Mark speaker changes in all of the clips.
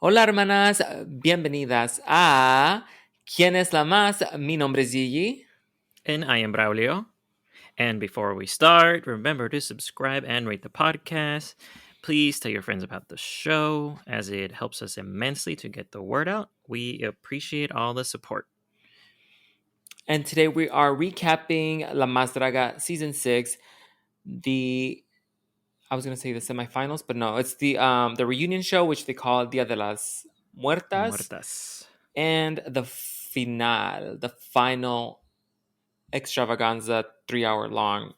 Speaker 1: Hola hermanas, bienvenidas a ¿Quién es la más? Mi nombre es Gigi.
Speaker 2: And I am Braulio. And before we start, remember to subscribe and rate the podcast. Please tell your friends about the show, as it helps us immensely to get the word out. We appreciate all the support.
Speaker 1: And today we are recapping La Más Draga Season 6, I was going to say the semifinals, but no, it's the reunion show, which they call Dia de las Muertas,
Speaker 2: Muertas.
Speaker 1: and the final extravaganza 3-hour long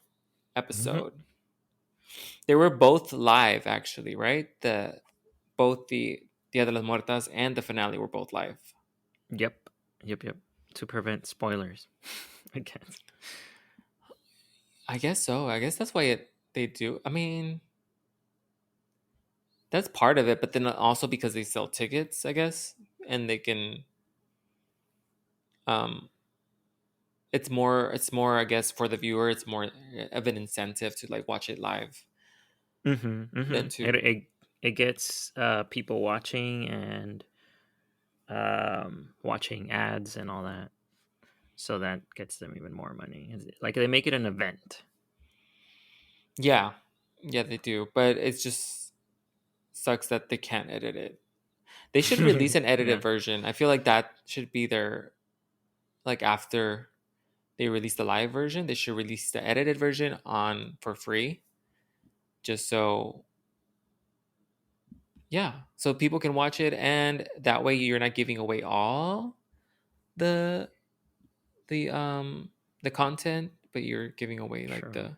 Speaker 1: episode. They were both live, actually, right? Both the Dia de las Muertas and the finale were both live.
Speaker 2: Yep. To prevent spoilers, I guess.
Speaker 1: I guess so. I guess that's why they do. I mean, that's part of it, but then also because they sell tickets, I guess, and they can. Um, it's more. I guess, for the viewer. It's more of an incentive to like watch it live than to.
Speaker 2: It gets people watching and watching ads and all that. So that gets them even more money. Like they make it an event.
Speaker 1: Yeah, they do, but it's just sucks that they can't edit it. They should release an edited version. I feel like that should be their like after they release the live version, they should release the edited version on for free, just so so people can watch it, and that way you're not giving away all the the content, but you're giving away like
Speaker 2: Sure.
Speaker 1: the.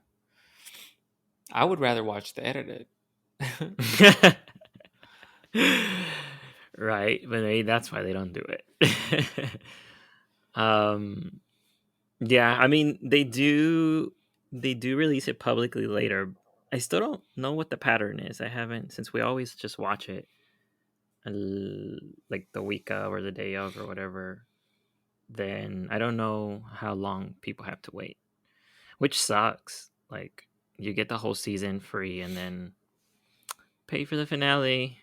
Speaker 1: I would rather watch the edited.
Speaker 2: Right, but maybe that's why they don't do it. Yeah, I mean they do release it publicly later. I still don't know what the pattern is. I haven't, since we always just watch it like the week of or the day of or whatever. Then I don't know how long people have to wait, which sucks. Like you get the whole season free and then pay for the finale.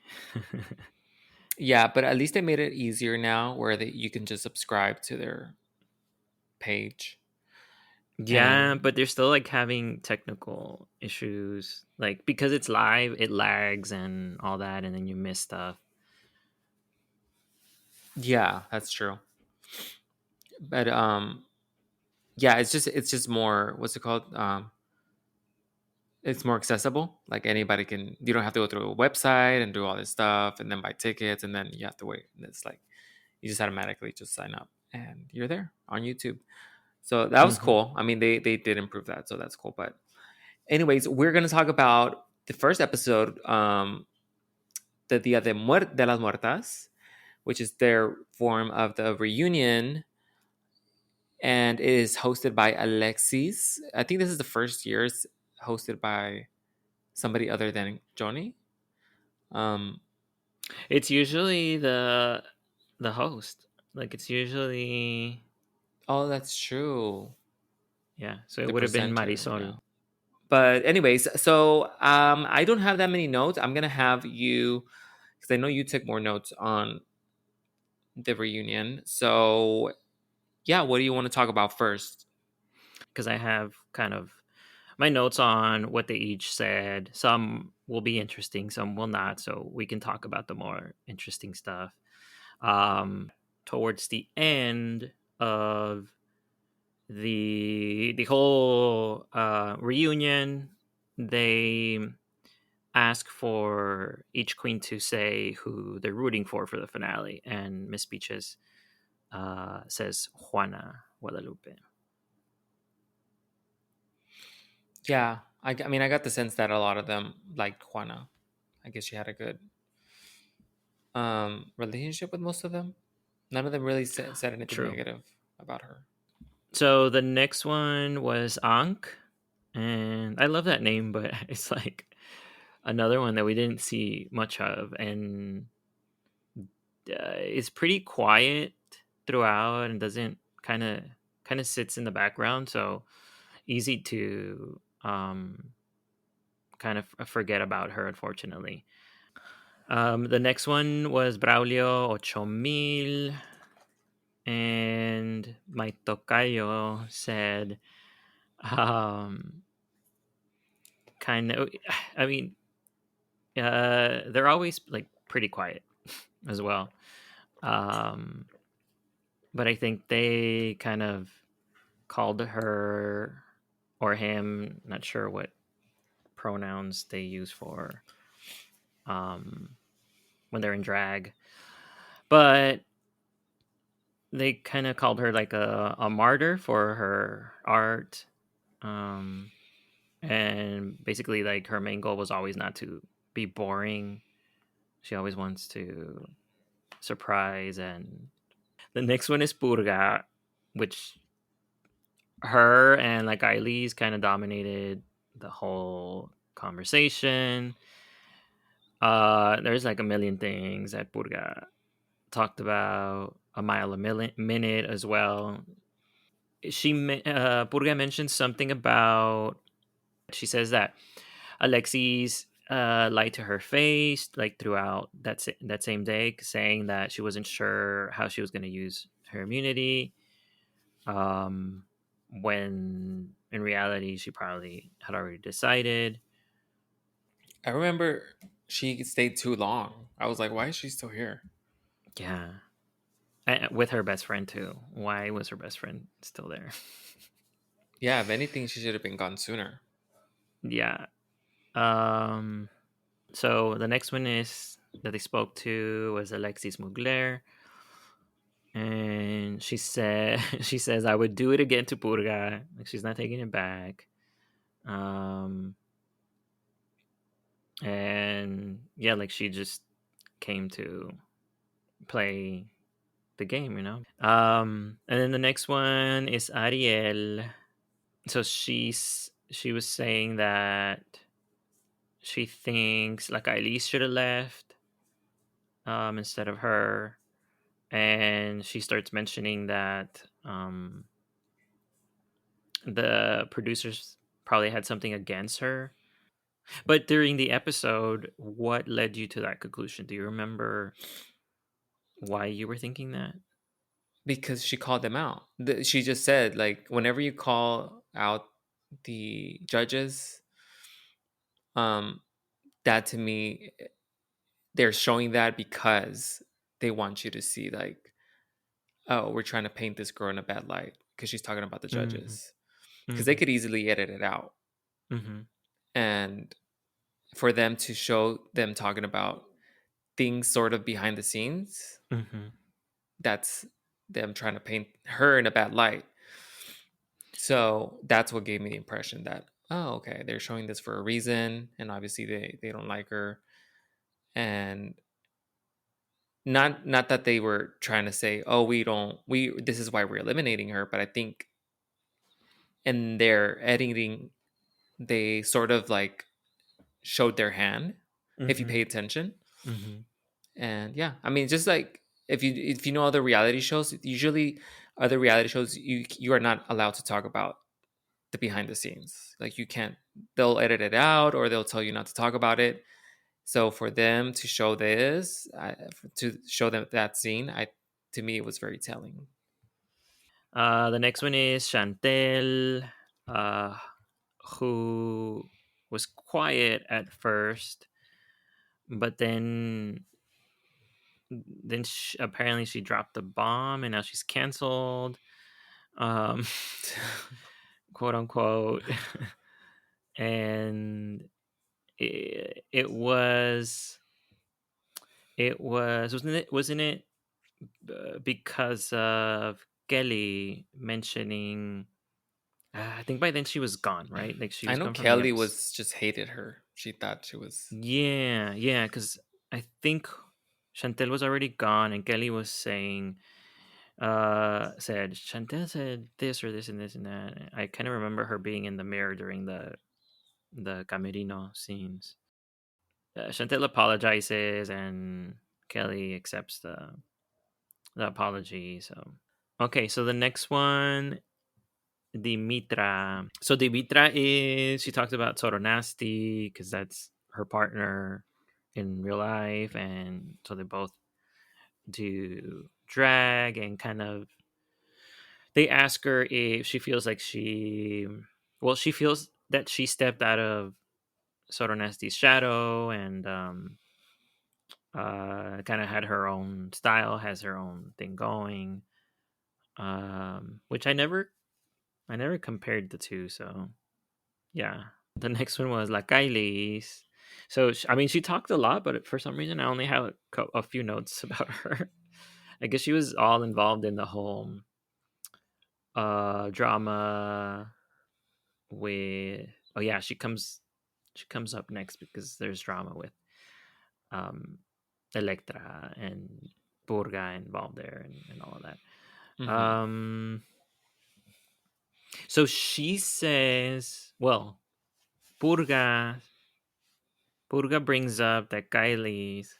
Speaker 1: Yeah, but at least they made it easier now, where you can just subscribe to their page.
Speaker 2: Yeah, but they're still like having technical issues, like because it's live, it lags and all that, and then you miss stuff.
Speaker 1: Yeah, that's true. But yeah, it's just more, what's it called? It's more accessible. Like anybody can. You don't have to go through a website and do all this stuff and then buy tickets and then you have to wait. And it's like you just automatically just sign up and you're there on YouTube. So that was cool. I mean, they did improve that, so that's cool. But anyways, we're gonna talk about the first episode, the de las Muertas, which is their form of the reunion, and it is hosted by Alexis. I think this is the first year it's hosted by somebody other than Johnny.
Speaker 2: It's usually the host. Like it's usually
Speaker 1: Oh, that's true.
Speaker 2: yeah. So it
Speaker 1: The
Speaker 2: would have been
Speaker 1: presenter,
Speaker 2: Marisol.
Speaker 1: yeah. But anyways, so I don't have that many notes. I'm gonna have you, because I know you took more notes on the reunion. So yeah, what do you want to talk about first?
Speaker 2: Because I have kind of my notes on what they each said. Some will be interesting, some will not. So we can talk about the more interesting stuff. Towards the end of the whole reunion, they ask for each queen to say who they're rooting for the finale, and Miss Beaches says Juana Guadalupe.
Speaker 1: Yeah, I mean, I got the sense that a lot of them liked Juana. I guess she had a good relationship with most of them. None of them really said anything
Speaker 2: True.
Speaker 1: negative about her.
Speaker 2: So the next one was Ankh, and I love that name, but it's like another one that we didn't see much of, and it's pretty quiet throughout and doesn't kind of sits in the background, so easy to kind of forget about her, unfortunately. The next one was Braulio 8000, and my tocayo said, um, kind of, I mean, they're always like pretty quiet as well. Um, but I think they kind of called her or him, not sure what pronouns they use for um, when they're in drag, but they kind of called her like a martyr for her art. Um, and basically, like her main goal was always not to be boring. She always wants to surprise. And the next one is Purga, which her and like Eilis kind of dominated the whole conversation. There's like a million things that Purga talked about, a mile minute as well. Purga mentioned something about, she says that Alexis lied to her face like throughout that same day, saying that she wasn't sure how she was going to use her immunity. Um, when in reality, she probably had already decided.
Speaker 1: I remember she stayed too long. I was like, why is she still here?
Speaker 2: Yeah, with her best friend too. Why was her best friend still there?
Speaker 1: Yeah, if anything, she should have been gone sooner.
Speaker 2: Yeah. Um. So the next one is that they spoke to was Alexis Mugler, and she said she says I would do it again to Purga. Like she's not taking it back. Um. And yeah, like she just came to play the game, you know. And then the next one is Ariel. So she was saying that she thinks like Elise should have left instead of her, and she starts mentioning that the producers probably had something against her. But during the episode, what led you to that conclusion? Do you remember why you were thinking that?
Speaker 1: Because she called them out. She just said, like, whenever you call out the judges, um, that to me, they're showing that because they want you to see, like, oh, we're trying to paint this girl in a bad light because she's talking about the
Speaker 2: Mm-hmm.
Speaker 1: judges. Because they
Speaker 2: Mm-hmm.
Speaker 1: could easily edit it out.
Speaker 2: Mm-hmm.
Speaker 1: And for them to show them talking about things sort of behind the scenes,
Speaker 2: Mm-hmm.
Speaker 1: that's them trying to paint her in a bad light. So that's what gave me the impression that, oh, okay, they're showing this for a reason, and obviously they don't like her. And not that they were trying to say, oh, we don't we this is why we're eliminating her, but I think in their editing they sort of like showed their hand if you
Speaker 2: Mm-hmm.
Speaker 1: pay attention.
Speaker 2: Mm-hmm.
Speaker 1: And yeah, I mean, just like if you know other reality shows, usually other reality shows you are not allowed to talk about the behind the scenes. Like you can't, they'll edit it out or they'll tell you not to talk about it. So for them to show this, to show them that scene, I to me it was very telling.
Speaker 2: The next one is Chantel, uh, who was quiet at first, but apparently she dropped the bomb, and now she's canceled, um, quote unquote. And it wasn't it because of Kelly mentioning. I think by then she was gone, right? Like she
Speaker 1: I
Speaker 2: was
Speaker 1: know
Speaker 2: gone from the
Speaker 1: Kelly
Speaker 2: episode.
Speaker 1: was just hated her. She thought she was.
Speaker 2: Yeah, yeah, because I think Chantel was already gone, and Kelly was saying, said Chantel said this or this and this and that. I kind of remember her being in the mirror during the camerino scenes. Chantel apologizes, and Kelly accepts the apology. So okay, so the next one, Dimitra. So Dimitra is, she talked about Nasty because that's her partner. in real life, and so they both do drag and kind of they ask her if she feels like she feels that she stepped out of Soronesti's shadow and kind of had her own style, has her own thing going. Which I never compared the two, so yeah. The next one was La Kylie's. So I mean, she talked a lot, but for some reason, I only have a few notes about her. I guess she was all involved in the whole drama with. Oh yeah, she comes up next because there's drama with um Electra and Purga involved there and all of that.
Speaker 1: Mm-hmm.
Speaker 2: Um, so she says, well, Purga Purga brings up that Kylie's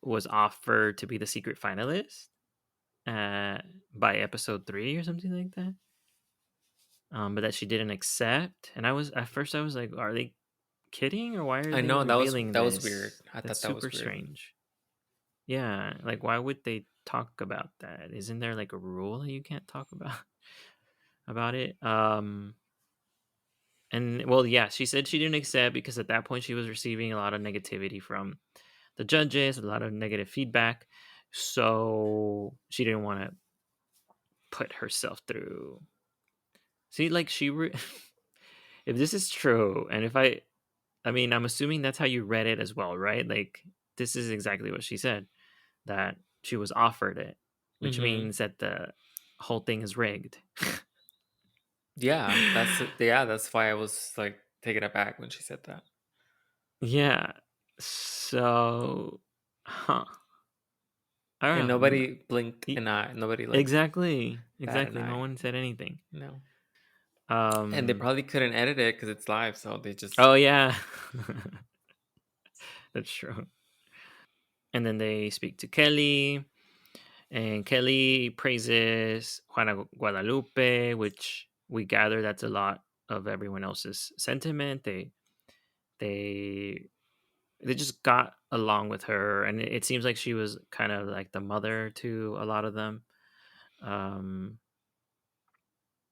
Speaker 2: was offered to be the secret finalist uh, by episode 3 or something like that. But that she didn't accept. And I was like, are they kidding or why are
Speaker 1: I
Speaker 2: they
Speaker 1: know
Speaker 2: revealing
Speaker 1: that was weird.
Speaker 2: this?
Speaker 1: I
Speaker 2: That's
Speaker 1: thought that
Speaker 2: super
Speaker 1: was weird.
Speaker 2: strange. Yeah, like why would they talk about that? Isn't there like a rule that you can't talk about it? And well, yeah, she said she didn't accept because at that point she was receiving a lot of negativity from the judges, a lot of negative feedback. So she didn't want to put herself through. See, like if this is true, and I mean, I'm assuming that's how you read it as well, right? Like this is exactly what she said, that she was offered it, which
Speaker 1: Mm-hmm.
Speaker 2: means that the whole thing is rigged.
Speaker 1: That's why I was like taken aback when she said that.
Speaker 2: Yeah. So, huh? I
Speaker 1: And
Speaker 2: don't know.
Speaker 1: nobody blinked an eye. Nobody like
Speaker 2: Exactly.
Speaker 1: bat an
Speaker 2: Exactly. No
Speaker 1: eye.
Speaker 2: one said anything.
Speaker 1: No. And they
Speaker 2: Um.
Speaker 1: probably couldn't edit it because it's live, so they just.
Speaker 2: Oh yeah, that's true. And then they speak to Kelly, and Kelly praises Juana Guadalupe, which we gather that's a lot of everyone else's sentiment. They they just got along with her, and it seems like she was kind of like the mother to a lot of them. Um,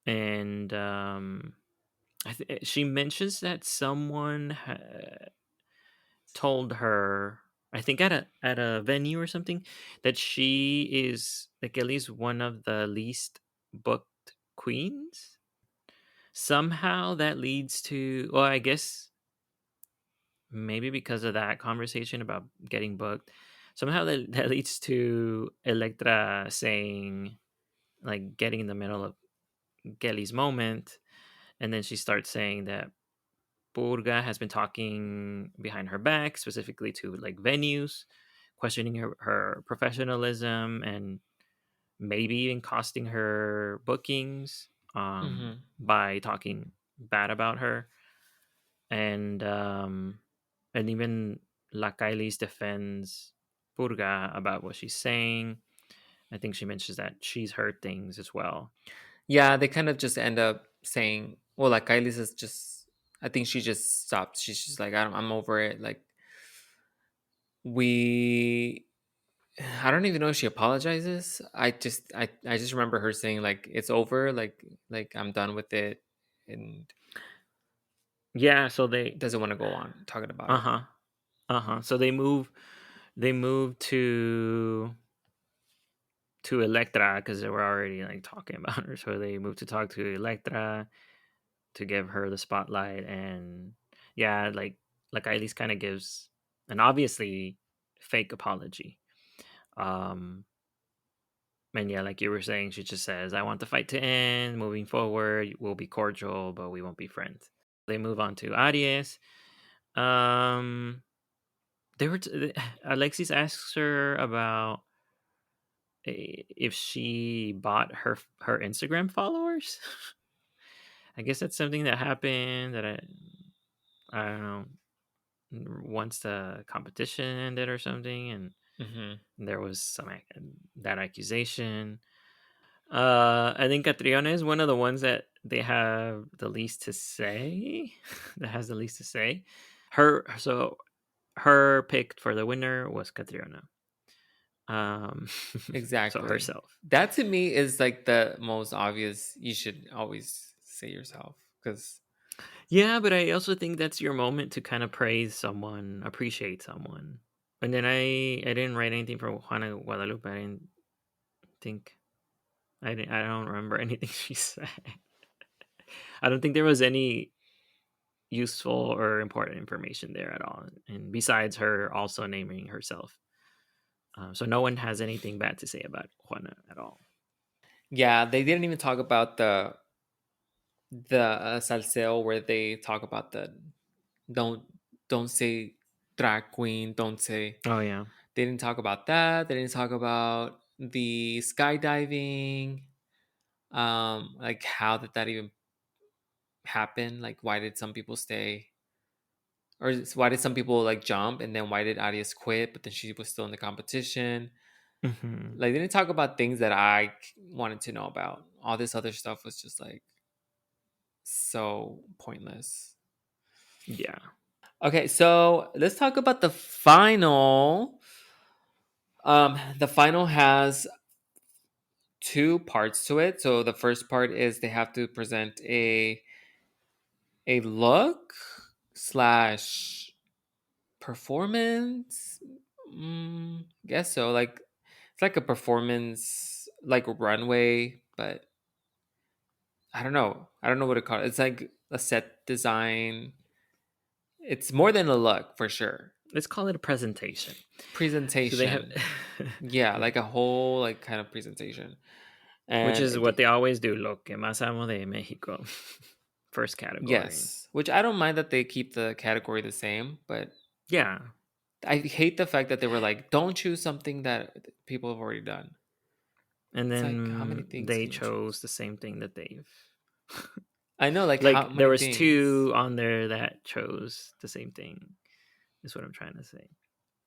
Speaker 2: and she mentions that someone told her, I think at a venue or something, that she is like at least one of the least booked queens. Somehow that leads to, well, I guess maybe because of that conversation about getting booked, somehow that leads to Electra saying, like, getting in the middle of Kelly's moment, and then she starts saying that Purga has been talking behind her back, specifically to like venues, questioning her professionalism and maybe even costing her bookings
Speaker 1: Mm-hmm.
Speaker 2: by talking bad about her. And even La Kylie's defends Purga about what she's saying. I think she mentions that she's heard things as well.
Speaker 1: Yeah, they kind of just end up saying, well, like Kylie's is just. I think she just stopped. She's just like, I'm over it. Like we I don't even know if she apologizes. I just remember her saying like it's over, like I'm done with it and
Speaker 2: Yeah, so they
Speaker 1: doesn't want to go on talking about
Speaker 2: uh
Speaker 1: it.
Speaker 2: huh so they move to Electra because they were already like talking about her. So they moved to talk to Electra to give her the spotlight, and yeah, like Eilis kind of gives an obviously fake apology. Um, and yeah, like you were saying, she just says, "I want the fight to end. Moving forward, we'll be cordial, but we won't be friends." They move on to Aries. Um, they were Alexis asks her about if she bought her Instagram followers. I guess that's something that happened that I don't know, once the competition ended or something, and
Speaker 1: Hmm.
Speaker 2: there was that accusation. I think Catriona is one of the ones that they have the least to say. That has the least to say. Her so her pick for the winner was Catriona. Um, so
Speaker 1: Exactly.
Speaker 2: herself.
Speaker 1: That to me is like the most obvious. You should always say yourself because
Speaker 2: Yeah, but I also think that's your moment to kind of praise someone, appreciate someone. And then I didn't write anything for Juana Guadalupe. I didn't think I don't remember anything she said. I don't think there was any useful or important information there at all. And besides her also naming herself, so no one has anything bad to say about Juana at all.
Speaker 1: yeah, they didn't even talk about the salseo where they talk about the don't don't say drag queen, don't say.
Speaker 2: Oh yeah.
Speaker 1: They didn't talk about that. They didn't talk about the skydiving. Like how did that even happen? Like why did some people stay? Or why did some people like jump and then why did Arias quit? But then she was still in the competition.
Speaker 2: Hmm.
Speaker 1: Like they didn't talk about things that I wanted to know about. All this other stuff was just like so pointless.
Speaker 2: Yeah.
Speaker 1: Okay, so let's talk about the final. The final has two parts to it. So the first part is they have to present a look slash performance. Guess so. Like it's like a performance, like a runway, but I don't know. I don't know what to call it. It's like a set design. It's more than a look for sure.
Speaker 2: Let's call it a presentation. So they have,
Speaker 1: Presentation. Yeah,
Speaker 2: yeah,
Speaker 1: like a whole like kind of presentation.
Speaker 2: which
Speaker 1: And
Speaker 2: is what they always do. Lo que más amo de Mexico, first category.
Speaker 1: yes, which I don't mind that they keep the category the same, but
Speaker 2: Yeah,
Speaker 1: I hate the fact that they were like, don't choose something that people have already done.
Speaker 2: and
Speaker 1: It's like, how many
Speaker 2: then
Speaker 1: things
Speaker 2: they
Speaker 1: can you choose?
Speaker 2: chose the same thing that they've.
Speaker 1: I know, like, how
Speaker 2: Like there
Speaker 1: many
Speaker 2: was
Speaker 1: things?
Speaker 2: two on there that chose the same thing. Is what I'm trying to say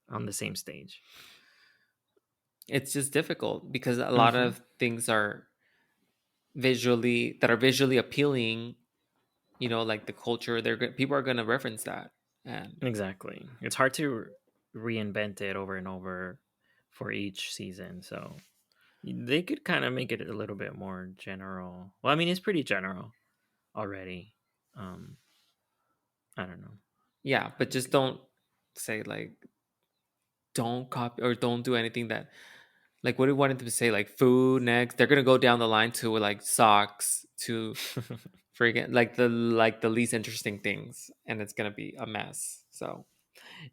Speaker 2: on the same stage.
Speaker 1: It's just difficult because a lot
Speaker 2: Hmm.
Speaker 1: of things are visually appealing. Like the culture. People are gonna reference that, and
Speaker 2: Exactly. It's hard to reinvent it over and over for each season. So they could kind of make it a little bit more general. Well, I mean, it's pretty general already. Um, I don't know.
Speaker 1: yeah,
Speaker 2: How
Speaker 1: but
Speaker 2: do you
Speaker 1: just
Speaker 2: say?
Speaker 1: don't say like don't copy or don't do anything that like what do you want it to say like food next. They're gonna go down the line to like socks to freaking like the least interesting things, and it's gonna be a mess. So,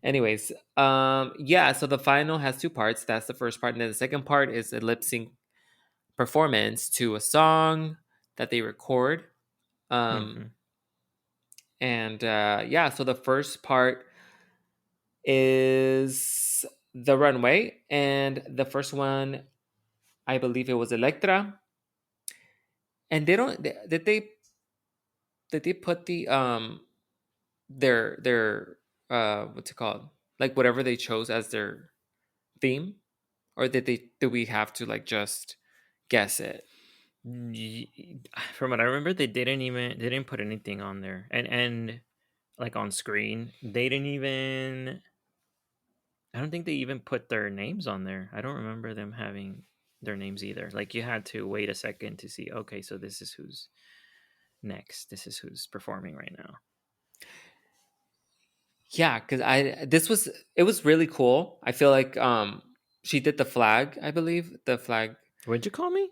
Speaker 1: anyways, yeah. So the final has two parts. That's the first part, and then the second part is a lip sync performance to a song that they record. Um,
Speaker 2: Hmm.
Speaker 1: and yeah, so the first part is the runway, and the first one, I believe it was Electra, and they don't did they put the their what's it called, like whatever they chose as their theme, or did we have to like just guess it?
Speaker 2: From what I remember, they didn't put anything on there, and like on screen, they didn't even. I don't think they even put their names on there. I don't remember them having their names either. Like you had to wait a second to see. Okay, so this is who's next. This is who's performing right now.
Speaker 1: Yeah, because it was really cool. I feel like she did the flag, I believe the flag,
Speaker 2: What'd you call me?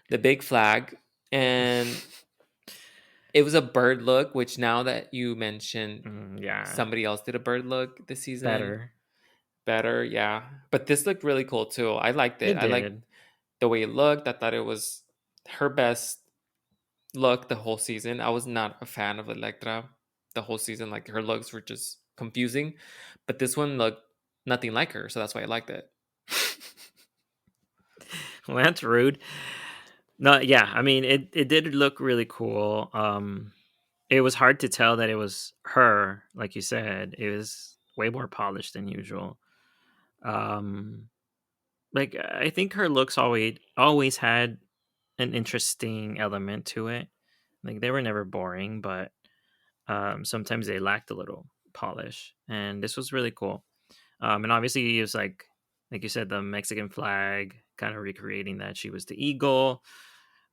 Speaker 1: the big flag, and it was a bird look. Which now that you mentioned,
Speaker 2: Yeah,
Speaker 1: somebody else did a bird look this season
Speaker 2: better.
Speaker 1: better. Yeah, but this looked really cool too. I liked it.
Speaker 2: It
Speaker 1: I liked
Speaker 2: did.
Speaker 1: the way it looked. I thought it was her best look the whole season. I was not a fan of Electra the whole season. Like her looks were just confusing, but this one looked nothing like her, so that's why I liked it.
Speaker 2: Well, that's rude. No, yeah. I mean, it did look really cool. It was hard to tell that it was her, like you said. It was way more polished than usual. Um, like I think her looks always had an interesting element to it. Like they were never boring, but sometimes they lacked a little. polish, and this was really cool. And obviously, it was like you said, the Mexican flag, kind of recreating that. She was the eagle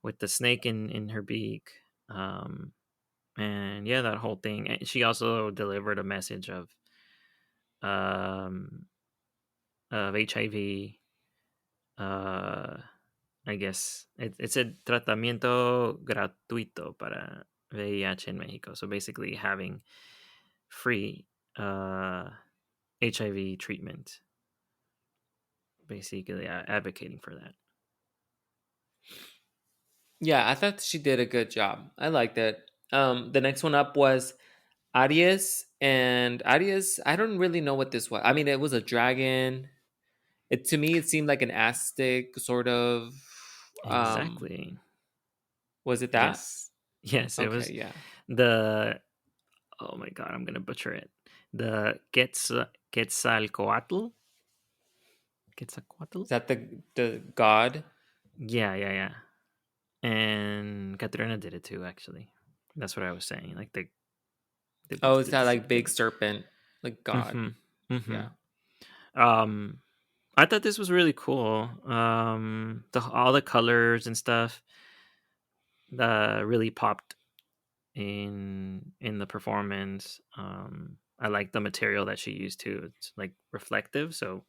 Speaker 2: with the snake in her beak. And yeah, that whole thing. And she also delivered a message um, of HIV. Uh, I guess it said tratamiento gratuito para VIH in Mexico. So basically, having free HIV treatment, basically advocating for that.
Speaker 1: Yeah, I thought she did a good job. I liked it. The next one up was Arias, and Arias, I don't really know what this was. I mean, it was a dragon. It to me, it seemed like an Aztec sort of. Um,
Speaker 2: Exactly.
Speaker 1: was it that?
Speaker 2: Yes. Yes, it
Speaker 1: Okay,
Speaker 2: was
Speaker 1: yeah.
Speaker 2: the oh my god, I'm gonna butcher it. The Quetzalcoatl. Quetzalcoatl.
Speaker 1: Is that the god?
Speaker 2: Yeah, yeah, yeah. And Katrina did it too. Actually, that's what I was saying. Like they
Speaker 1: Oh,
Speaker 2: both
Speaker 1: it's
Speaker 2: did
Speaker 1: that
Speaker 2: the same
Speaker 1: like big
Speaker 2: thing.
Speaker 1: serpent, like god.
Speaker 2: Mm-hmm. Mm-hmm.
Speaker 1: Yeah.
Speaker 2: Um, I thought this was really cool. All the colors and stuff really popped in the performance. I like the material that she used too. It's like reflective, so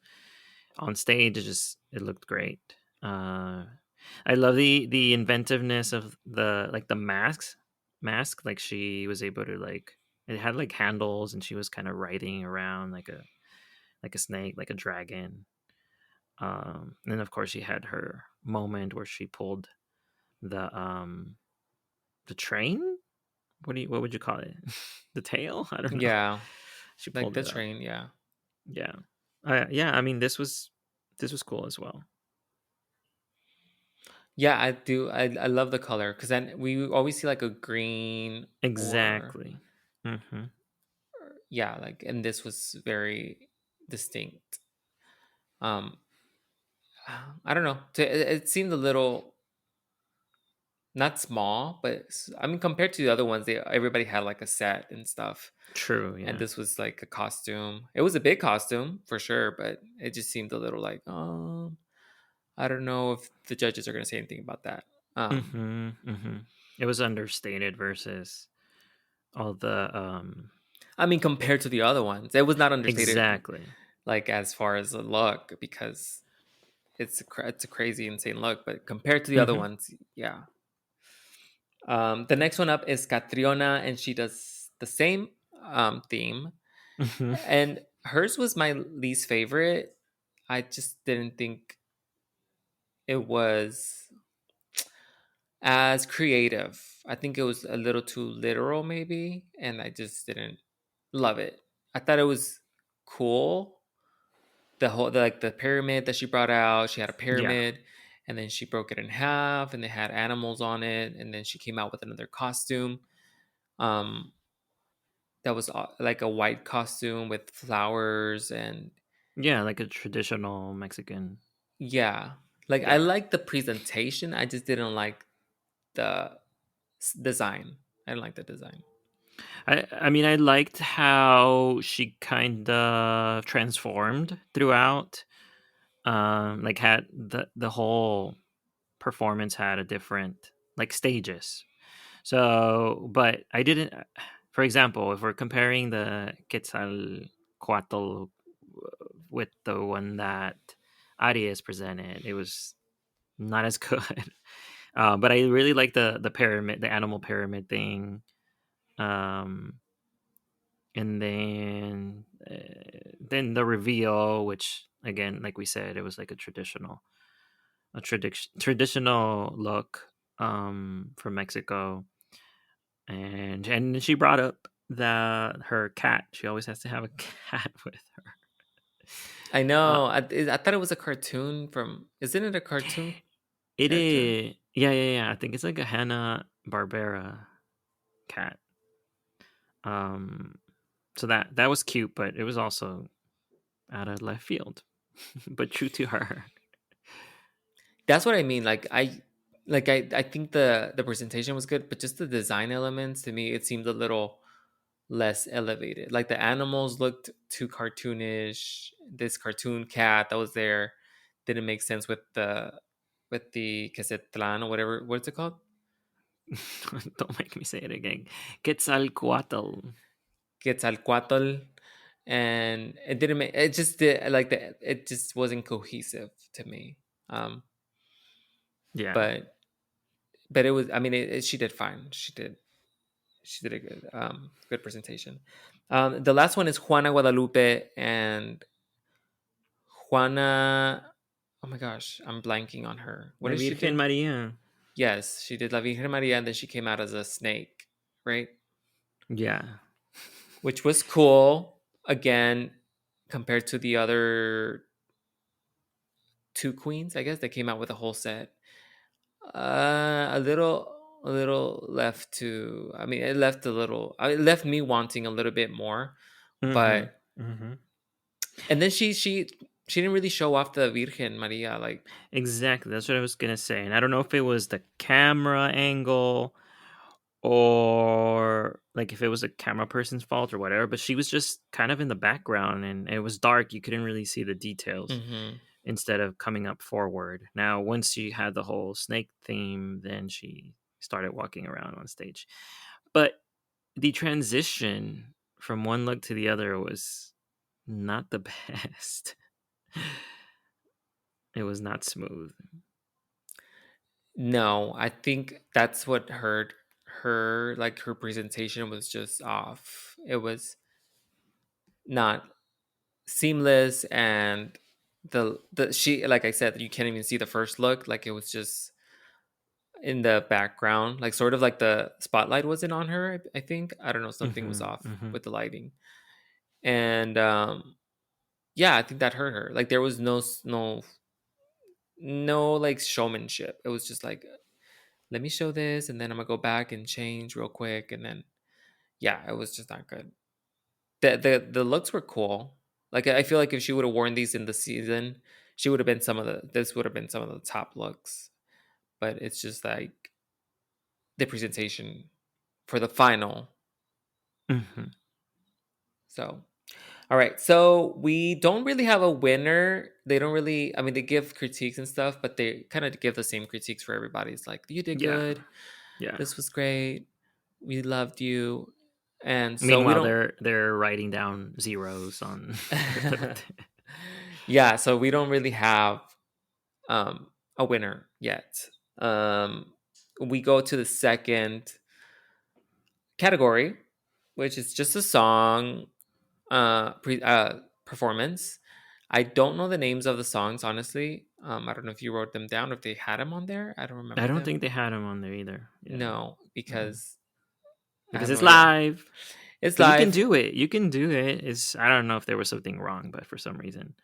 Speaker 2: on stage it looked great. Uh, I love the inventiveness of the mask. Like she was able to like it had like handles, and she was kind of riding around like a snake, like a dragon. And then of course she had her moment where she pulled the um the train. What would you call it? The tail? I don't know.
Speaker 1: Yeah,
Speaker 2: She
Speaker 1: like
Speaker 2: pulled
Speaker 1: the
Speaker 2: it up.
Speaker 1: train. Yeah.
Speaker 2: Yeah. Yeah. I mean, this was cool as well.
Speaker 1: Yeah, I do. I love the color because then we always see like a green
Speaker 2: Exactly. Hmm.
Speaker 1: or yeah, like and this was very distinct. Um, I don't know. It seemed a little not small, but I mean compared to the other ones, they everybody had like a set and stuff,
Speaker 2: True.
Speaker 1: and
Speaker 2: Yeah.
Speaker 1: this was like a costume. It was a big costume for sure, but it just seemed a little like, I don't know if the judges are gonna say anything about that.
Speaker 2: Hmm. Hmm. It was understated versus all the
Speaker 1: I mean, compared to the other ones, it was not understated
Speaker 2: exactly.
Speaker 1: like as far as the look because it's a crazy insane look, but compared to the other
Speaker 2: Hmm.
Speaker 1: ones, yeah. The next one up is Catriona, and she does the same theme,
Speaker 2: Hmm.
Speaker 1: and hers was my least favorite. I just didn't think it was as creative. I think it was a little too literal, maybe, and I just didn't love it. I thought it was cool. Like the pyramid that she brought out, she had a
Speaker 2: Yeah.
Speaker 1: pyramid, and then she broke it in half, and they had animals on it, and then she came out with another costume. Um, that was like a white costume with flowers and
Speaker 2: Yeah. Like a traditional Mexican.
Speaker 1: yeah, like I
Speaker 2: Yeah.
Speaker 1: like the presentation. I just didn't like the design. I didn't like the design.
Speaker 2: I mean, I liked how she kind of transformed throughout. Like had the whole performance had a different like stages. So, but I didn't. For example, if we're comparing the Quetzalcoatl with the one that Arias presented, it was not as good. But I really like the pyramid, the animal pyramid thing. Um, and then the reveal, which again, like we said, it was like a traditional look from Mexico, and she brought up her cat. She always has to have a cat with her.
Speaker 1: I
Speaker 2: Uh,
Speaker 1: know. I thought it was a cartoon from. Isn't it a cartoon
Speaker 2: it
Speaker 1: character?
Speaker 2: is, yeah, yeah, yeah. I think it's like a Hanna Barbera cat. Um, so that was cute, but it was also out of left field, but true to her.
Speaker 1: That's what I mean. I think the presentation was good, but just the design elements to me it seemed a little. less elevated. Like the animals looked too cartoonish. This cartoon cat that was there didn't make sense with the Quesetlan or whatever. What's it called?
Speaker 2: Don't make me say it again. Quetzalcoatl.
Speaker 1: Quetzalcoatl, and it didn't make it just did like the it just wasn't cohesive to me. Um,
Speaker 2: Yeah.
Speaker 1: but it was. I mean, she did fine. She did a good presentation. The last one is Juana Guadalupe and Juana. Oh my gosh, I'm blanking on her. What
Speaker 2: La
Speaker 1: did she
Speaker 2: Virgen
Speaker 1: do?
Speaker 2: Maria.
Speaker 1: Yes, she did La Virgen Maria, and then she came out as a snake, right?
Speaker 2: Yeah.
Speaker 1: Which was cool. Again, compared to the other two queens, I guess they came out with a whole set. A little left to. I mean, it left a little. It left me wanting a little bit more,
Speaker 2: Mm-hmm.
Speaker 1: but
Speaker 2: Mm-hmm.
Speaker 1: and then she didn't really show off the Virgen Maria. Like,
Speaker 2: Exactly. That's what I was gonna say. And I don't know if it was the camera angle or like if it was a camera person's fault or whatever, but she was just kind of in the background and it was dark. You couldn't really see the details
Speaker 1: hmm
Speaker 2: instead of coming up forward. Now, once she had the whole snake theme, then she started walking around on stage. But the transition from one look to the other was not the best. It was not smooth.
Speaker 1: no, I think that's what hurt her. Like her presentation was just off. It was not seamless, and the she like I said, you can't even see the first look. Like it was just in the background, like sort of like the spotlight wasn't on her. I think I don't know, something was
Speaker 2: Mm-hmm,
Speaker 1: off
Speaker 2: mm-hmm.
Speaker 1: with the lighting, and yeah, I think that hurt her. Like there was no like showmanship. It was just like, let me show this, and then I'm gonna go back and change real quick, and then yeah, it was just not good. The looks were cool. Like I feel like if she would have worn these in the season, she would have been some of the this would have been some of the top looks. But it's just like the presentation for the final.
Speaker 2: Mm-hmm.
Speaker 1: So all right, so we don't really have a winner. They don't really. I mean, they give critiques and stuff, but they kind of give the same critiques for everybody. It's like you did
Speaker 2: Yeah,
Speaker 1: good.
Speaker 2: yeah.
Speaker 1: This was great. We loved you, and so we
Speaker 2: Meanwhile,
Speaker 1: don't.
Speaker 2: they're writing down zeros on their.
Speaker 1: Yeah, so we don't really have a winner yet. We go to the second category, which is just a song performance. I don't know the names of the songs, honestly. I don't know if you wrote them down, if they had them on there. I don't
Speaker 2: I
Speaker 1: remember
Speaker 2: don't
Speaker 1: them.
Speaker 2: think they had him on there either. Yeah,
Speaker 1: No,
Speaker 2: mhm.
Speaker 1: because I
Speaker 2: Because
Speaker 1: have no
Speaker 2: it's
Speaker 1: idea.
Speaker 2: live.
Speaker 1: It's
Speaker 2: But you can
Speaker 1: live.
Speaker 2: do it. You can do it. It's I don't know if there was something wrong, but for some reason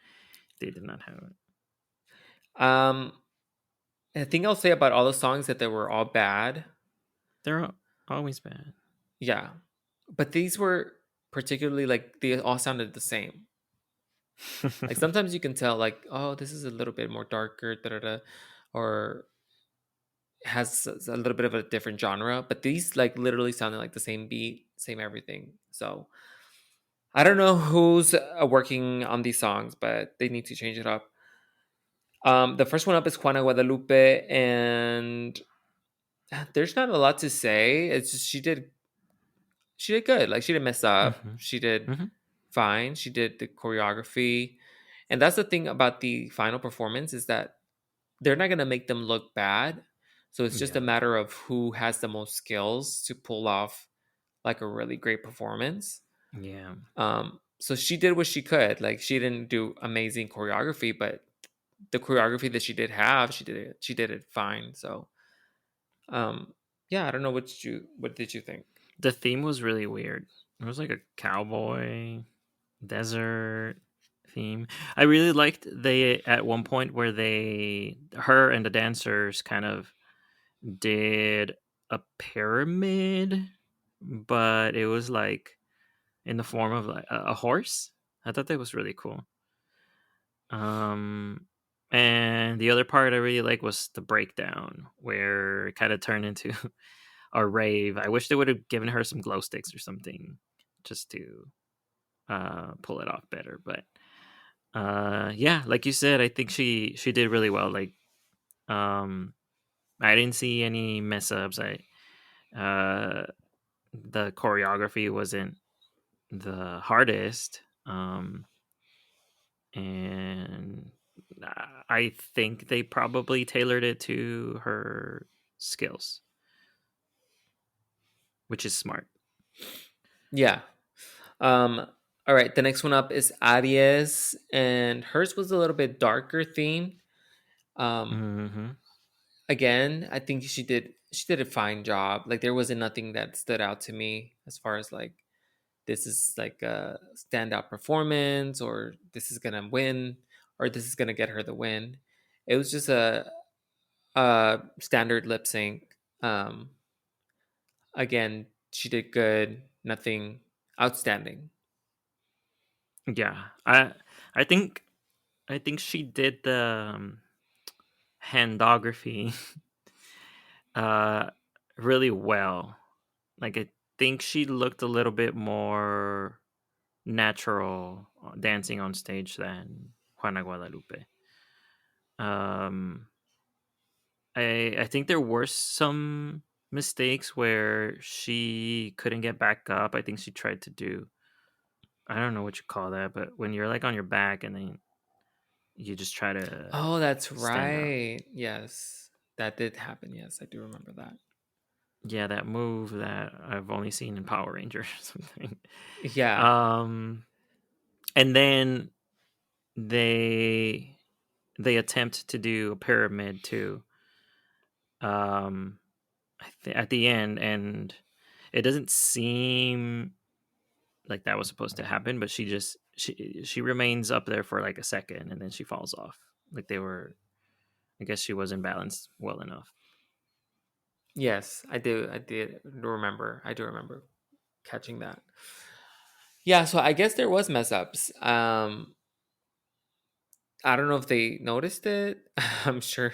Speaker 2: they did not have it.
Speaker 1: Um, I think I'll say about all the songs that they were all bad.
Speaker 2: They're always bad.
Speaker 1: Yeah, but these were particularly like they all sounded the same. Like sometimes you can tell, like, oh, this is a little bit more darker, da da da, or has a little bit of a different genre. But these like literally sounded like the same beat, same everything. So I don't know who's working on these songs, but they need to change it up. The first one up is Juana Guadalupe, and there's not a lot to say. It's just she did good. Like she didn't mess up.
Speaker 2: Hmm.
Speaker 1: She did
Speaker 2: Hmm.
Speaker 1: fine. She did the choreography, and that's the thing about the final performance is that they're not gonna make them look bad. So it's just a
Speaker 2: Yeah.
Speaker 1: matter of who has the most skills to pull off like a really great performance.
Speaker 2: Yeah.
Speaker 1: So she did what she could. Like she didn't do amazing choreography, but the choreography that she did have, she did it fine. So um yeah, I don't know what did you think?
Speaker 2: The theme was really weird. It was like a cowboy desert theme. I really liked they at one point where they her and the dancers kind of did a pyramid, but it was like in the form of like a horse. I thought that was really cool. Um, and the other part I really like was the breakdown, where it kind of turned into a rave. I wish they would have given her some glow sticks or something just to pull it off better. But yeah, like you said, I think she did really well. Like um, I didn't see any mess ups. I The choreography wasn't the hardest, and I think they probably tailored it to her skills, which is smart.
Speaker 1: Yeah. All right. The next one up is Aries, and hers was a little bit darker theme. Um,
Speaker 2: Hmm.
Speaker 1: Again, I think she did a fine job. Like there wasn't nothing that stood out to me as far as like this is like a standout performance or this is gonna win or this is gonna get her the win. It was just a standard lip sync. Again, she did good. Nothing outstanding.
Speaker 2: Yeah, I think I think she did the handography uh, really well. Like I think she looked a little bit more natural dancing on stage than Juana Guadalupe. Um, I think there were some mistakes where she couldn't get back up. I think she tried to do, I don't know what you call that, but when you're like on your back and then you just try to
Speaker 1: Oh, that's
Speaker 2: stand up.
Speaker 1: right. Yes, that did happen. Yes, I do remember that.
Speaker 2: Yeah, that move that I've only seen in Power Rangers or something.
Speaker 1: Yeah.
Speaker 2: Um, and then they they attempt to do a pyramid too. Um, at the end, and it doesn't seem like that was supposed to happen, but she remains up there for like a second, and then she falls off. Like they were, I guess she wasn't balanced well enough.
Speaker 1: Yes, I do. I did remember. I do remember catching that. Yeah, so I guess there was mess ups. I don't know if they noticed it. I'm sure.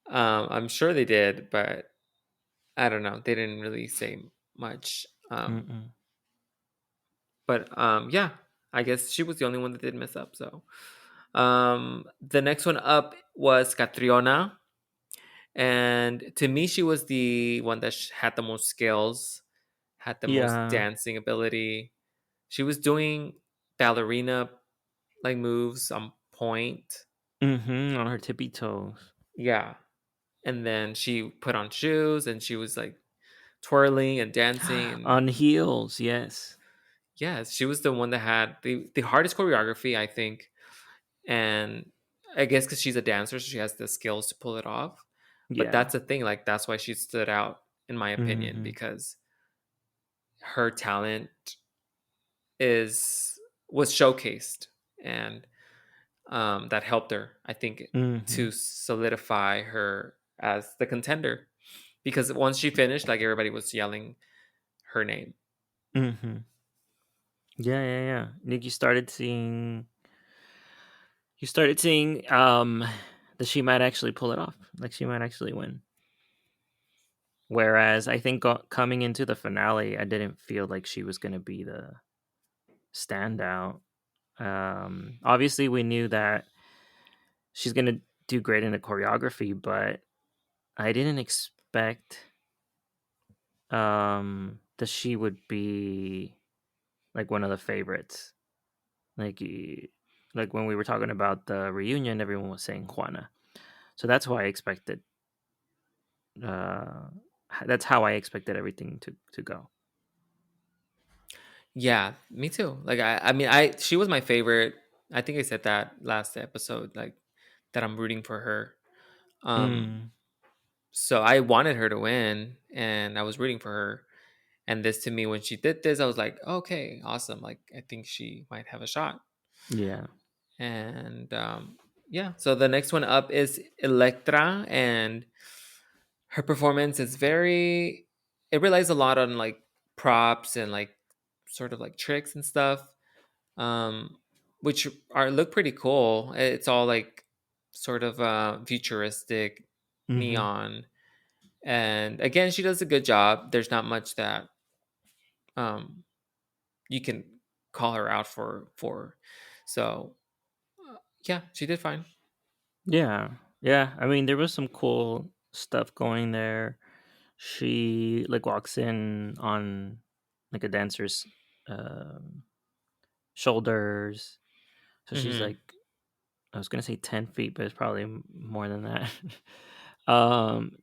Speaker 1: I'm sure they did, but I don't know. They didn't really say much.
Speaker 2: Mm-mm.
Speaker 1: But yeah, I guess she was the only one that did mess up. So the next one up was Catriona, and to me, she was the one that had the most skills, had the most
Speaker 2: Yeah.
Speaker 1: dancing ability. She was doing ballerina like moves on point.
Speaker 2: Mm-hmm. On her tippy toes.
Speaker 1: Yeah. And then she put on shoes and she was like twirling and dancing and
Speaker 2: On heels, yes.
Speaker 1: yes, she was the one that had the hardest choreography, I think. And I guess because she's a dancer, so she has the skills to pull it off. But
Speaker 2: Yeah.
Speaker 1: that's the thing, like that's why she stood out in my opinion,
Speaker 2: Mm-hmm.
Speaker 1: because her talent is was showcased and that helped her, I think,
Speaker 2: Mm-hmm.
Speaker 1: to solidify her as the contender. Because once she finished, like everybody was yelling her name.
Speaker 2: Mm-hmm. Yeah, yeah, yeah. Nick, you started seeing that she might actually pull it off. Like she might actually win. Whereas I think coming into the finale, I didn't feel like she was going to be the standout. Obviously, we knew that she's going to do great in the choreography, but I didn't expect that she would be like one of the favorites. Like, like when we were talking about the reunion, everyone was saying Juana, so that's why I expected. Uh, that's how I expected everything to go.
Speaker 1: Yeah, me too. Like I mean, I she was my favorite. I think I said that last episode, like that I'm rooting for her. Um,
Speaker 2: Mm,
Speaker 1: so I wanted her to win, and I was rooting for her. And this to me, when she did this, I was like, okay, awesome. Like I think she might have a shot.
Speaker 2: yeah.
Speaker 1: And yeah, so the next one up is Electra, and her performance is very. It relies a lot on like props and like sort of like tricks and stuff, um, which are look pretty cool. It's all like sort of futuristic
Speaker 2: Hmm.
Speaker 1: neon, and again, she does a good job. There's not much that you can call her out for. So yeah, she did fine.
Speaker 2: Yeah, yeah. I mean, there was some cool stuff going there. She like walks in on like a dancer's um, shoulders, so she's
Speaker 1: Hmm.
Speaker 2: like, I was gonna say 10 feet, but it's probably more than that. um,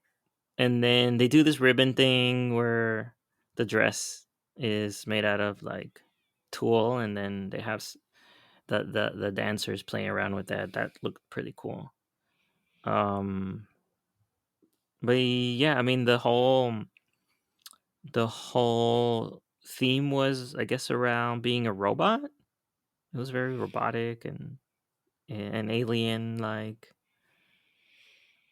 Speaker 2: and then they do this ribbon thing where the dress is made out of like tulle, and then they have the dancers playing around with that. That looked pretty cool. Um, but yeah, I mean the whole theme was, I guess, around being a robot. It was very robotic and alien like.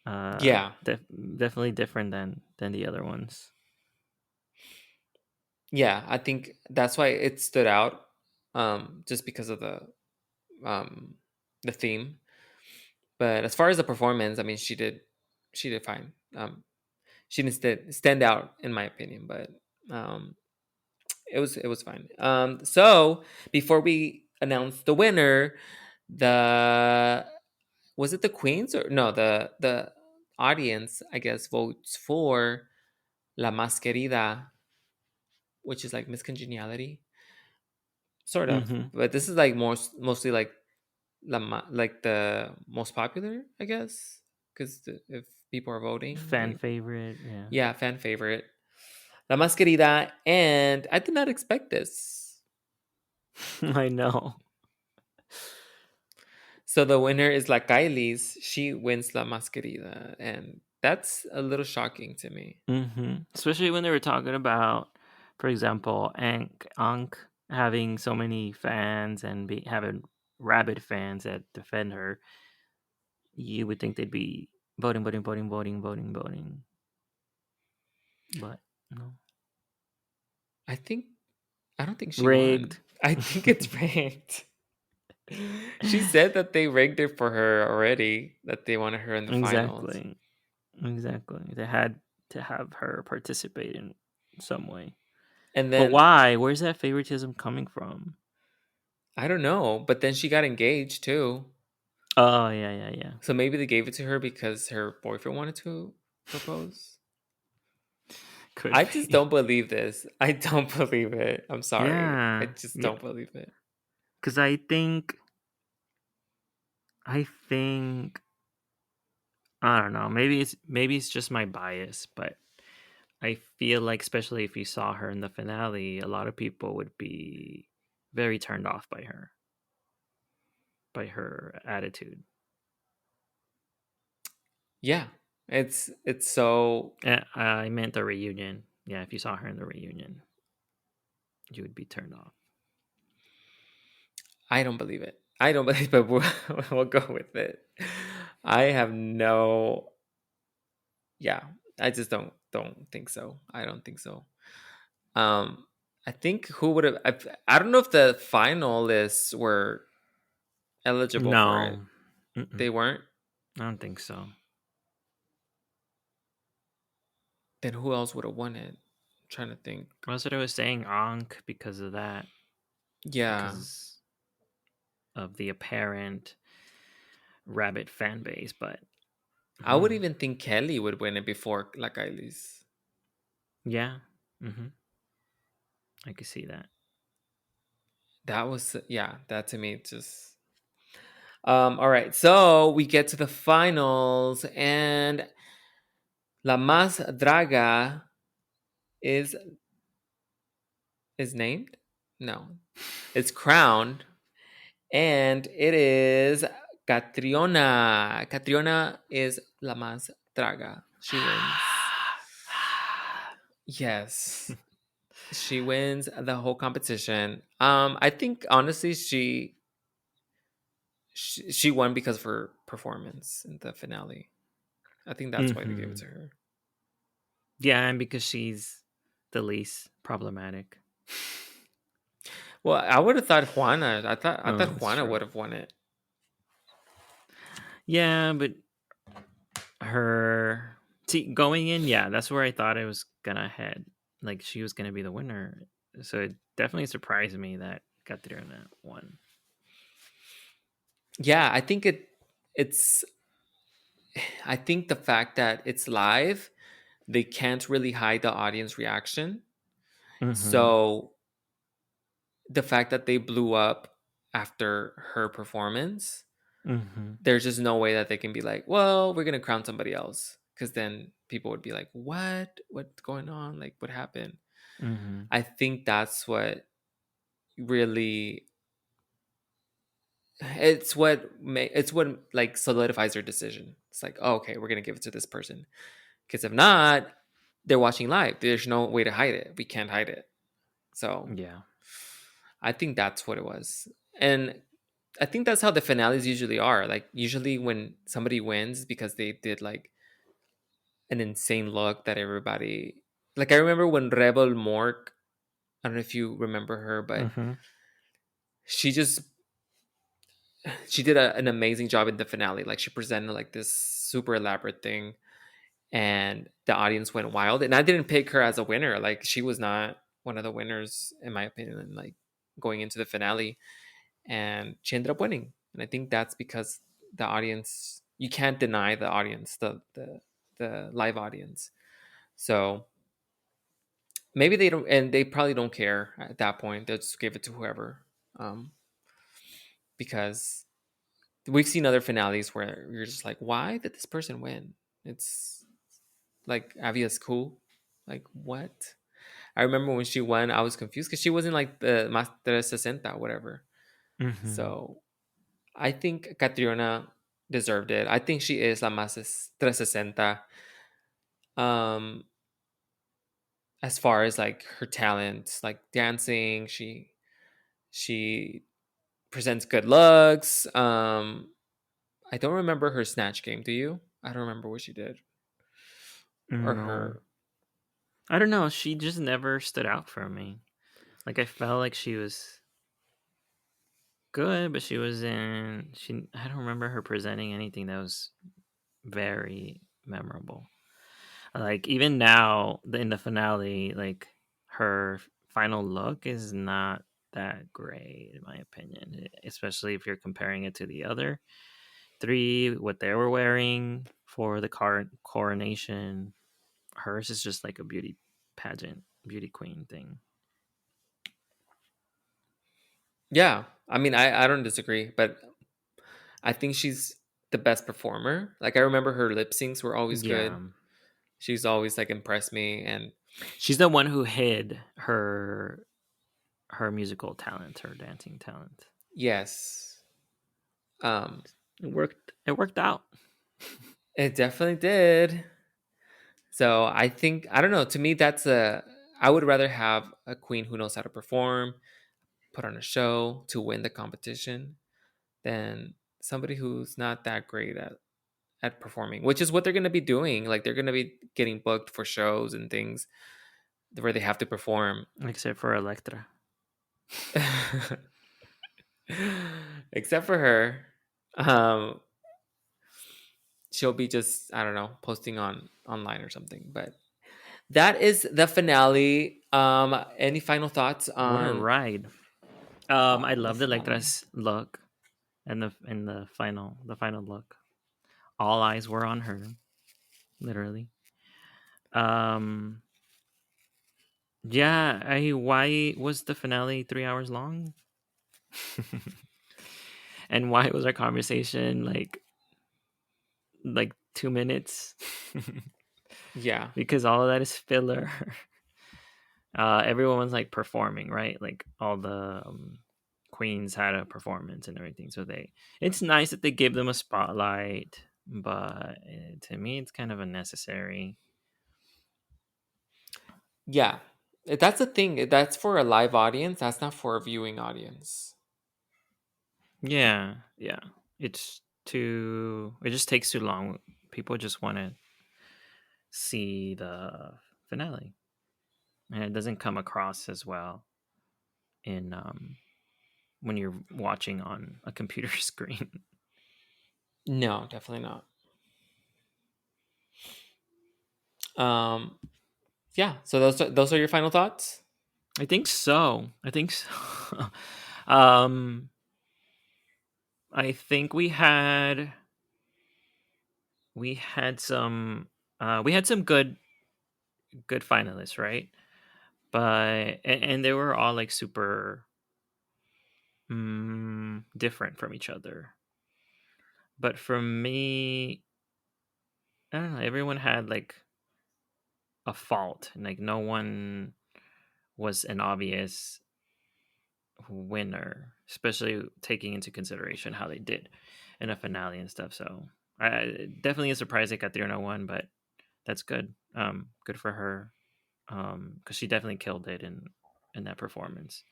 Speaker 2: Uh,
Speaker 1: Yeah,
Speaker 2: definitely different than the other ones.
Speaker 1: yeah. I think that's why it stood out, just because of um, the theme. But as far as the performance, I mean, she did fine. She didn't stand out in my opinion, but um, it was fine. So before we announce the winner, the was it the queens or no, the audience, I guess, votes for La Más Querida, which is like Miss Congeniality, sort of.
Speaker 2: Hmm.
Speaker 1: But this is like mostly like like the most popular, I guess, because if people are voting,
Speaker 2: Fan
Speaker 1: they
Speaker 2: favorite, yeah.
Speaker 1: yeah, fan favorite. La Más Querida, and I did not expect this.
Speaker 2: I know.
Speaker 1: So the winner is La Kylie's. She wins La Más Querida, and that's a little shocking to me.
Speaker 2: Especially when they were talking about, for example, Ankh having so many fans and having rabid fans that defend her. You would think they'd be voting, voting, voting, voting, voting, voting, but no.
Speaker 1: I think I don't think she
Speaker 2: Rigged.
Speaker 1: won. I think it's rigged. She said that they rigged it for her already, that they wanted her in the finals.
Speaker 2: Exactly. Exactly. They had to have her participate in some way.
Speaker 1: And
Speaker 2: But
Speaker 1: then
Speaker 2: why? Where's that favoritism coming from?
Speaker 1: I don't know, but then she got engaged too.
Speaker 2: Oh, yeah, yeah, yeah.
Speaker 1: So maybe they gave it to her because her boyfriend wanted to propose.
Speaker 2: Could
Speaker 1: I just
Speaker 2: be.
Speaker 1: don't believe this. I don't believe it. I'm sorry. I
Speaker 2: Yeah.
Speaker 1: just
Speaker 2: Yeah.
Speaker 1: don't believe it.
Speaker 2: Because I think, I don't know. Maybe it's just my bias, but I feel like, especially if you saw her in the finale, a lot of people would be very turned off by her attitude.
Speaker 1: Yeah. It's so
Speaker 2: I meant the reunion. Yeah, if you saw her in the reunion, you would be turned off.
Speaker 1: I don't believe it. I don't believe it. We'll go with it. I have no. Yeah, I just don't think so. I don't think so. Um, I think who would have? I don't know if the finalists were eligible for it.
Speaker 2: No, mm-mm,
Speaker 1: They weren't.
Speaker 2: I don't think so.
Speaker 1: Then who else would have won it? I'm trying to think.
Speaker 2: That's what I was saying, Ankh, because of that,
Speaker 1: Yeah,
Speaker 2: because of the apparent rabbit fan base. But
Speaker 1: I would
Speaker 2: hmm,
Speaker 1: even think Kelly would win it before La Kylie's.
Speaker 2: yeah, hmm, I could see that.
Speaker 1: That was yeah. That to me just all right, so we get to the finals, and La Más Draga is named? No, it's crowned, and it is Catriona. Catriona is La Más Draga. She wins. Yes, she wins the whole competition. I think honestly, she won because of her performance in the finale. I think that's why they gave it
Speaker 2: Hmm.
Speaker 1: to her.
Speaker 2: Yeah, and because she's the least problematic.
Speaker 1: Well, I would have thought Juana. I
Speaker 2: Oh,
Speaker 1: thought
Speaker 2: that's
Speaker 1: Juana
Speaker 2: true.
Speaker 1: would have won it.
Speaker 2: Yeah, but her see going in, yeah, that's where I thought it was gonna head. Like she was gonna be the winner. So it definitely surprised me that Catriona won.
Speaker 1: Yeah, it's I think the fact that it's live, they can't really hide the audience reaction.
Speaker 2: Mm-hmm.
Speaker 1: So the fact that they blew up after her performance,
Speaker 2: Mm-hmm.
Speaker 1: there's just no way that they can be like, well, we're gonna crown somebody else, because then people would be like, what's going on, like what happened.
Speaker 2: Mm-hmm.
Speaker 1: I think that's what really, it's what like solidifies their decision. It's like, oh, okay, we're gonna give it to this person, because if not, they're watching live, there's no way to hide it, we can't hide it. So
Speaker 2: Yeah.
Speaker 1: I think that's what it was. And I think that's how the finales usually are. Like usually when somebody wins because they did like an insane look that everybody, like I remember when Rebel Mork, I don't know if you remember her, but
Speaker 2: Mm-hmm.
Speaker 1: she just she did an amazing job in the finale. Like she presented like this super elaborate thing, and the audience went wild. And I didn't pick her as a winner. Like she was not one of the winners in my opinion. Like going into the finale, and she ended up winning. And I think that's because the audience, you can't deny the audience, the live audience. So maybe they don't, and they probably don't care at that point. They'll just give it to whoever, um, because we've seen other finales where you're just like, why did this person win? It's like Avia's cool. Like what? I remember when she won, I was confused because she wasn't like the Más 360 whatever.
Speaker 2: Mm-hmm.
Speaker 1: So I think Catriona deserved it. I think she is la más 360. Um, as far as like her talent, like dancing, she presents good looks. I don't remember her snatch game. Do you? I don't remember what she did or
Speaker 2: No,
Speaker 1: her.
Speaker 2: I don't know. She just never stood out for me. Like I felt like she was good, but she was in. She. I don't remember her presenting anything that was very memorable. Like even now in the finale, like her final look is not that great in my opinion, especially if you're comparing it to the other three, what they were wearing for the coronation. Hers is just like a beauty pageant, beauty queen thing.
Speaker 1: Yeah, I mean, I don't disagree, but I think she's the best performer. Like I remember her lip syncs were always
Speaker 2: Yeah,
Speaker 1: good. She's always like impressed me, and
Speaker 2: she's the one who hid her musical talent, her dancing talent.
Speaker 1: yes, um,
Speaker 2: It worked. It worked out.
Speaker 1: it definitely did. So I think, I don't know. To me, that's a. I would rather have a queen who knows how to perform, put on a show to win the competition, than somebody who's not that great at performing. Which is what they're going to be doing. Like they're going to be getting booked for shows and things where they have to perform.
Speaker 2: Except for Electra.
Speaker 1: Except for her, um, she'll be just, I don't know, posting on online or something. But that is the finale. Any final thoughts
Speaker 2: What a
Speaker 1: on
Speaker 2: ride! I
Speaker 1: the
Speaker 2: loved
Speaker 1: finale?
Speaker 2: Electra's look and the final look. All eyes were on her, literally. Um, yeah. Why was the finale 3 hours long? And why was our conversation like 2 minutes?
Speaker 1: Yeah,
Speaker 2: Because all of that is filler. Everyone was like performing, right? Like all the queens had a performance and everything. So it's nice that they give them a spotlight, but to me, it's kind of unnecessary.
Speaker 1: yeah. That's the thing. That's for a live audience. That's not for a viewing audience.
Speaker 2: Yeah, yeah. It's too. It just takes too long. People just want to see the finale, and it doesn't come across as well in when you're watching on a computer screen.
Speaker 1: No, definitely not. Um, yeah. So those are your final thoughts.
Speaker 2: I think so. I think so. um, I think we had some good finalists, right? But and they were all like super different from each other. But for me, I don't know. Everyone had like a fault, and like no one was an obvious winner, especially taking into consideration how they did in a finale and stuff. So I definitely is surprised they got 301, but that's good. Good for her. Because she definitely killed it in that performance.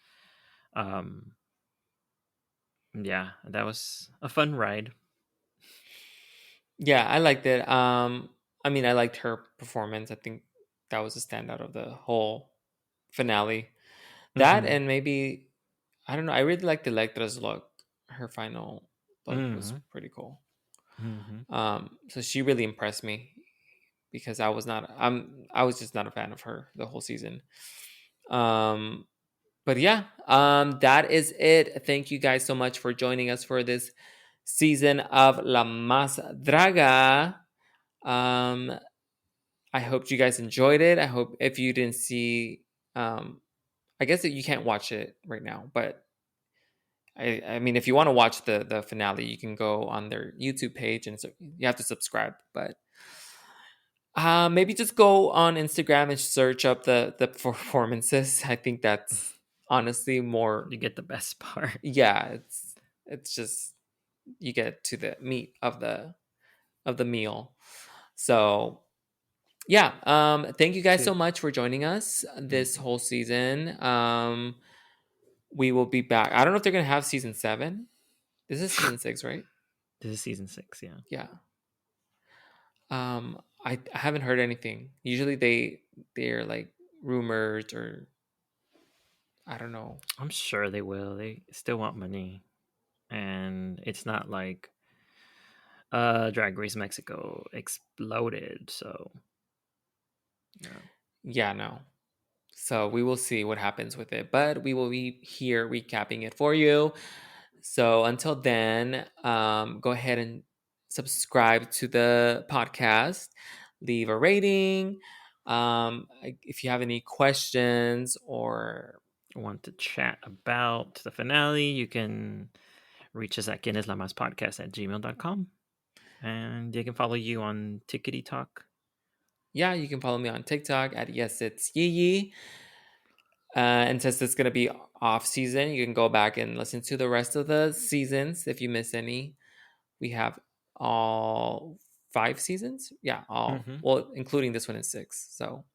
Speaker 2: Um, yeah, that was a fun ride.
Speaker 1: Yeah, I liked it. I mean, I liked her performance. I think that was a standout of the whole finale. That
Speaker 2: Mm-hmm.
Speaker 1: and maybe I don't know. I really liked Electra's look. Her final look was
Speaker 2: Mm-hmm.
Speaker 1: pretty cool.
Speaker 2: Mm-hmm.
Speaker 1: So she really impressed me because I was just not a fan of her the whole season. Um, but yeah, that is it. Thank you guys so much for joining us for this season of La Más Draga. Um, I hope you guys enjoyed it. I hope if you didn't see, I guess that you can't watch it right now, but I mean, if you want to watch the finale, you can go on their YouTube page and so you have to subscribe. But maybe just go on Instagram and search up the performances. I think that's honestly more.
Speaker 2: You get the best part.
Speaker 1: Yeah, it's just you get to the meat of the meal. So yeah, thank you guys so
Speaker 2: Should
Speaker 1: much for joining us this
Speaker 2: Mhm.
Speaker 1: whole season. We will be back. I don't know if they're gonna have season 7. This is season 6, right?
Speaker 2: This is season 6. Yeah,
Speaker 1: Yeah. I haven't heard anything. Usually they're like rumors or I don't know.
Speaker 2: I'm sure they will. They still want money, and it's not like Drag Race Mexico exploded. So yeah.
Speaker 1: Yeah, no. So we will see what happens with it, but we will be here recapping it for you. So until then, go ahead and subscribe to the podcast, leave a rating. If you have any questions or
Speaker 2: Want to chat about the finale, you can reach us at guinnesslamaspodcast@gmail.com. And they can follow you on Tickety Talk.
Speaker 1: yeah, you can follow me on TikTok at yes it's Yee Yee. And since it's gonna be off season, you can go back and listen to the rest of the seasons if you miss any. We have all 5 seasons. Yeah, all
Speaker 2: Hmm.
Speaker 1: well, including this one is 6. So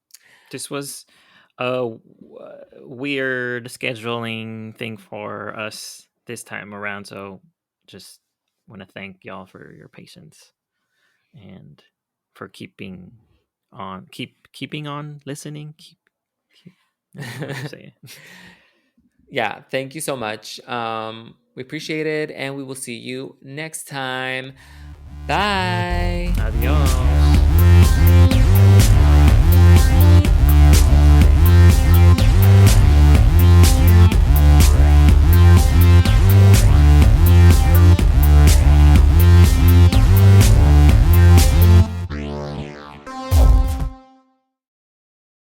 Speaker 2: This was a weird scheduling thing for us this time around. So just want to thank y'all for your patience and for keeping on listening. Keep I don't know how to say it.
Speaker 1: yeah, thank you so much. We appreciate it, and we will see you next time. Bye.
Speaker 2: Adios.